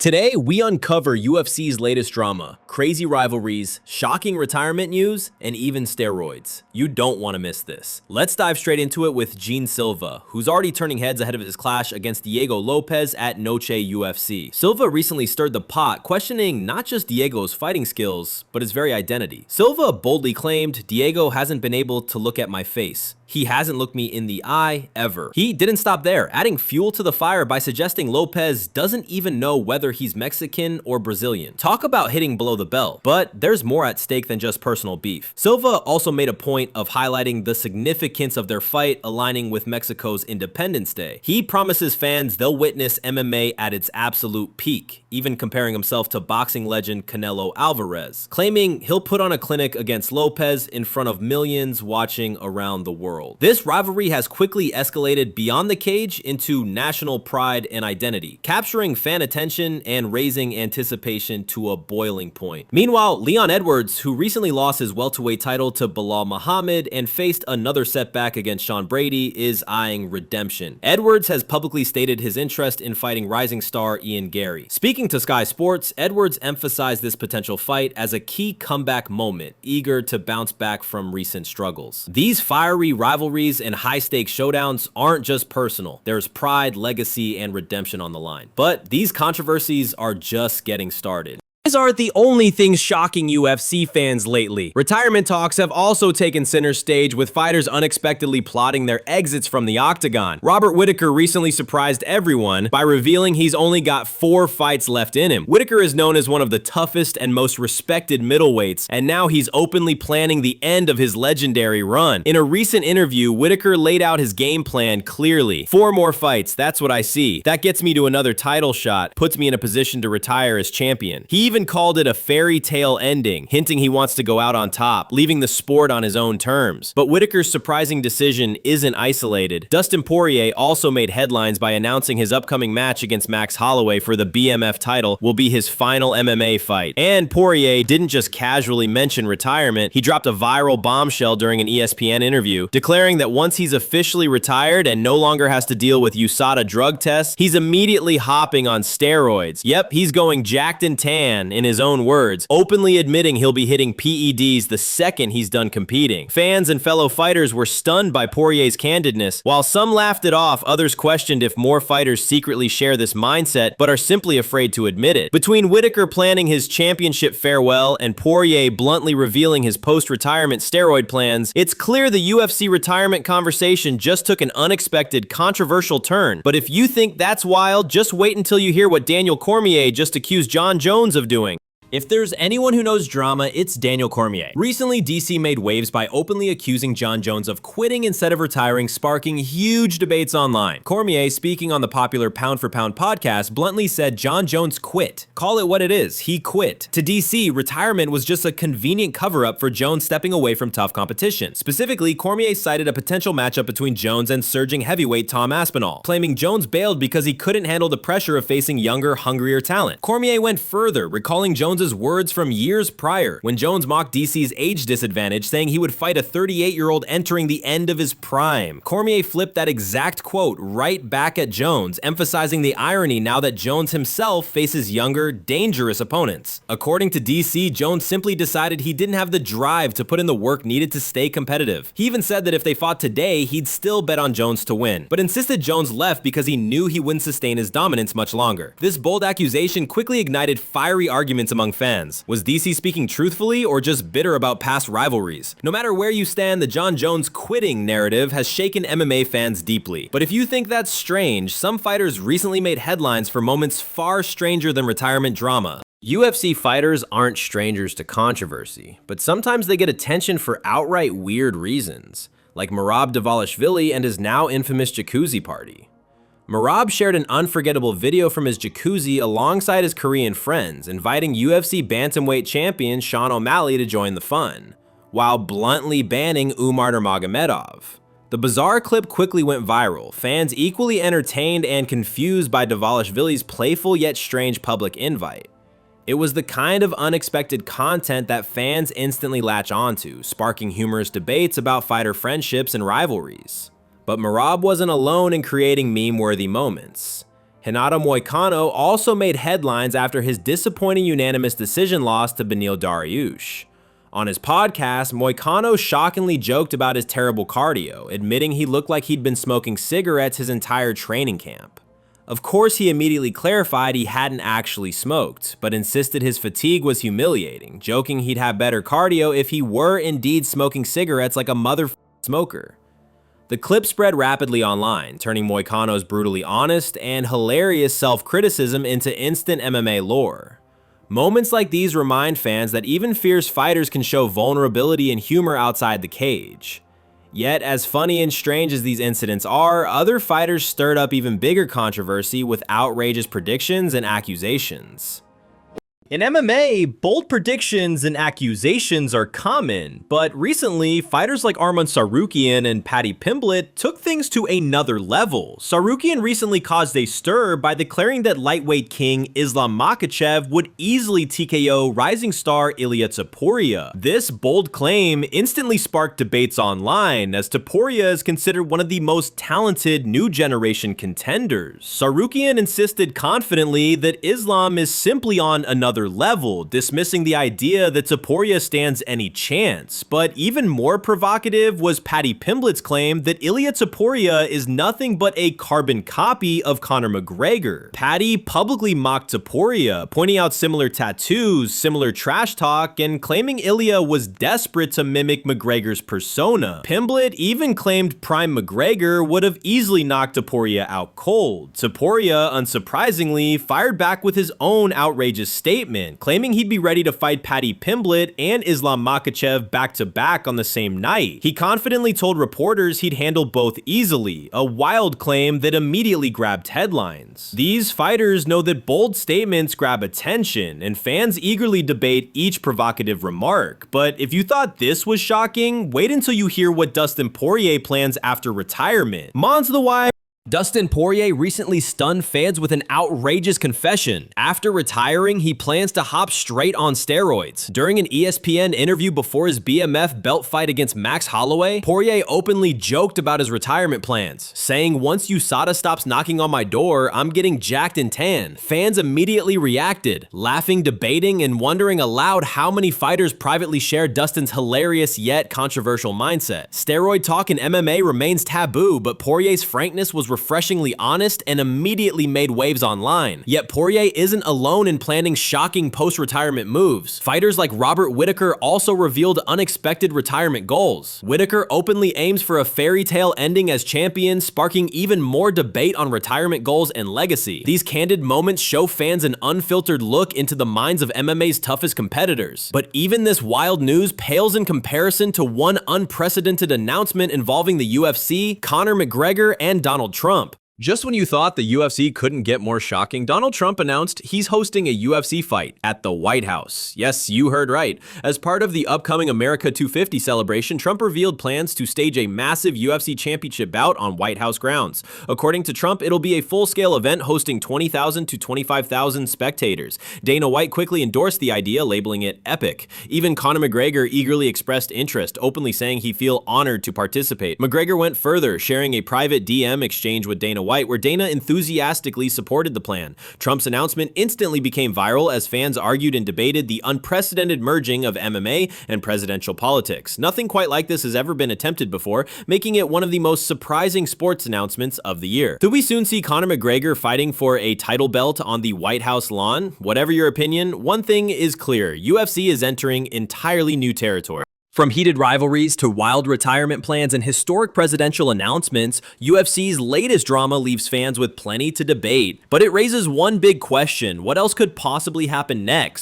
Today, we uncover UFC's latest drama, crazy rivalries, shocking retirement news, and even steroids. You don't want to miss this. Let's dive straight into it with Jean Silva, who's already turning heads ahead of his clash against Diego Lopez at Noce UFC. Silva recently stirred the pot, questioning not just Diego's fighting skills, but his very identity. Silva boldly claimed, "Diego hasn't been able to look at my face. He hasn't looked me in the eye ever." He didn't stop there, adding fuel to the fire by suggesting Lopez doesn't even know whether he's Mexican or Brazilian. Talk about hitting below the belt, but there's more at stake than just personal beef. Silva also made a point of highlighting the significance of their fight aligning with Mexico's Independence Day. He promises fans they'll witness MMA at its absolute peak, even comparing himself to boxing legend Canelo Alvarez, claiming he'll put on a clinic against Lopez in front of millions watching around the world. This rivalry has quickly escalated beyond the cage into national pride and identity, capturing fan attention and raising anticipation to a boiling point. Meanwhile, Leon Edwards, who recently lost his welterweight title to Belal Muhammad and faced another setback against Sean Brady, is eyeing redemption. Edwards has publicly stated his interest in fighting rising star Ian Gary. Speaking to Sky Sports, Edwards emphasized this potential fight as a key comeback moment, eager to bounce back from recent struggles. These fiery rivalries and high-stakes showdowns aren't just personal. There's pride, legacy, and redemption on the line. But these controversies are just getting started. These aren't the only things shocking UFC fans lately. Retirement talks have also taken center stage, with fighters unexpectedly plotting their exits from the octagon. Robert Whittaker recently surprised everyone by revealing he's only got 4 fights left in him. Whittaker is known as one of the toughest and most respected middleweights, and now he's openly planning the end of his legendary run. In a recent interview, Whittaker laid out his game plan clearly. 4 more fights, that's what I see. That gets me to another title shot, puts me in a position to retire as champion. He even called it a fairy tale ending, hinting he wants to go out on top, leaving the sport on his own terms. But Whittaker's surprising decision isn't isolated. Dustin Poirier also made headlines by announcing his upcoming match against Max Holloway for the BMF title will be his final MMA fight. And Poirier didn't just casually mention retirement, he dropped a viral bombshell during an ESPN interview, declaring that once he's officially retired and no longer has to deal with USADA drug tests, he's immediately hopping on steroids. Yep, he's going jacked and tan, in his own words, openly admitting he'll be hitting PEDs the second he's done competing. Fans and fellow fighters were stunned by Poirier's candidness. While some laughed it off, others questioned if more fighters secretly share this mindset but are simply afraid to admit it. Between Whittaker planning his championship farewell and Poirier bluntly revealing his post-retirement steroid plans, it's clear the UFC retirement conversation just took an unexpected, controversial turn. But if you think that's wild, just wait until you hear what Daniel Cormier just accused Jon Jones of doing. If there's anyone who knows drama, it's Daniel Cormier. Recently, DC made waves by openly accusing Jon Jones of quitting instead of retiring, sparking huge debates online. Cormier, speaking on the popular Pound for Pound podcast, bluntly said Jon Jones quit. Call it what it is, he quit. To DC, retirement was just a convenient cover-up for Jones stepping away from tough competition. Specifically, Cormier cited a potential matchup between Jones and surging heavyweight Tom Aspinall, claiming Jones bailed because he couldn't handle the pressure of facing younger, hungrier talent. Cormier went further, recalling Jones' words from years prior when Jones mocked DC's age disadvantage, saying he would fight a 38-year-old entering the end of his prime. Cormier flipped that exact quote right back at Jones, emphasizing the irony now that Jones himself faces younger, dangerous opponents. According to DC, Jones simply decided he didn't have the drive to put in the work needed to stay competitive. He even said that if they fought today, he'd still bet on Jones to win, but insisted Jones left because he knew he wouldn't sustain his dominance much longer. This bold accusation quickly ignited fiery arguments among fans. Was DC speaking truthfully or just bitter about past rivalries? No matter where you stand, the Jon Jones quitting narrative has shaken MMA fans deeply. But if you think that's strange, some fighters recently made headlines for moments far stranger than retirement drama. UFC fighters aren't strangers to controversy, but sometimes they get attention for outright weird reasons, like Merab Dvalishvili and his now infamous jacuzzi party. Merab shared an unforgettable video from his jacuzzi alongside his Korean friends, inviting UFC bantamweight champion Sean O'Malley to join the fun, while bluntly banning Umar Nurmagomedov. The bizarre clip quickly went viral, fans equally entertained and confused by Dvalishvili's playful yet strange public invite. It was the kind of unexpected content that fans instantly latch onto, sparking humorous debates about fighter friendships and rivalries. But Merab wasn't alone in creating meme-worthy moments. Renato Moicano also made headlines after his disappointing unanimous decision loss to Beneil Dariush. On his podcast, Moicano shockingly joked about his terrible cardio, admitting he looked like he'd been smoking cigarettes his entire training camp. Of course, he immediately clarified he hadn't actually smoked, but insisted his fatigue was humiliating, joking he'd have better cardio if he were indeed smoking cigarettes like a smoker. The clip spread rapidly online, turning Moicano's brutally honest and hilarious self-criticism into instant MMA lore. Moments like these remind fans that even fierce fighters can show vulnerability and humor outside the cage. Yet, as funny and strange as these incidents are, other fighters stirred up even bigger controversy with outrageous predictions and accusations. In MMA, bold predictions and accusations are common, but recently, fighters like Arman Tsarukyan and Paddy Pimblett took things to another level. Tsarukyan recently caused a stir by declaring that lightweight king Islam Makhachev would easily TKO rising star Ilia Topuria. This bold claim instantly sparked debates online, as Topuria is considered one of the most talented new generation contenders. Tsarukyan insisted confidently that Islam is simply on another level, dismissing the idea that Topuria stands any chance. But even more provocative was Paddy Pimblett's claim that Ilia Topuria is nothing but a carbon copy of Conor McGregor. Paddy publicly mocked Topuria, pointing out similar tattoos, similar trash talk, and claiming Ilia was desperate to mimic McGregor's persona. Pimblett even claimed Prime McGregor would have easily knocked Topuria out cold. Topuria, unsurprisingly, fired back with his own outrageous statement, claiming he'd be ready to fight Paddy Pimblett and Islam Makhachev back-to-back on the same night. He confidently told reporters he'd handle both easily, a wild claim that immediately grabbed headlines. These fighters know that bold statements grab attention, and fans eagerly debate each provocative remark. But if you thought this was shocking, wait until you hear what Dustin Poirier plans after retirement. Mons the Wire. Dustin Poirier recently stunned fans with an outrageous confession. After retiring, he plans to hop straight on steroids. During an ESPN interview before his BMF belt fight against Max Holloway, Poirier openly joked about his retirement plans, saying, "Once USADA stops knocking on my door, I'm getting jacked and tan." Fans immediately reacted, laughing, debating, and wondering aloud how many fighters privately share Dustin's hilarious yet controversial mindset. Steroid talk in MMA remains taboo, but Poirier's frankness was refreshingly honest and immediately made waves online. Yet Poirier isn't alone in planning shocking post-retirement moves. Fighters like Robert Whittaker also revealed unexpected retirement goals. Whittaker openly aims for a fairy tale ending as champion, sparking even more debate on retirement goals and legacy. These candid moments show fans an unfiltered look into the minds of MMA's toughest competitors. But even this wild news pales in comparison to one unprecedented announcement involving the UFC, Conor McGregor, and Donald Trump. Just when you thought the UFC couldn't get more shocking, Donald Trump announced he's hosting a UFC fight at the White House. Yes, you heard right. As part of the upcoming America 250 celebration, Trump revealed plans to stage a massive UFC championship bout on White House grounds. According to Trump, it'll be a full-scale event hosting 20,000 to 25,000 spectators. Dana White quickly endorsed the idea, labeling it epic. Even Conor McGregor eagerly expressed interest, openly saying he'd feel honored to participate. McGregor went further, sharing a private DM exchange with Dana White, where Dana enthusiastically supported the plan. Trump's announcement instantly became viral as fans argued and debated the unprecedented merging of MMA and presidential politics. Nothing quite like this has ever been attempted before, making it one of the most surprising sports announcements of the year. Do we soon see Conor McGregor fighting for a title belt on the White House lawn? Whatever your opinion, one thing is clear: UFC is entering entirely new territory. From heated rivalries to wild retirement plans and historic presidential announcements, UFC's latest drama leaves fans with plenty to debate. But it raises one big question: what else could possibly happen next?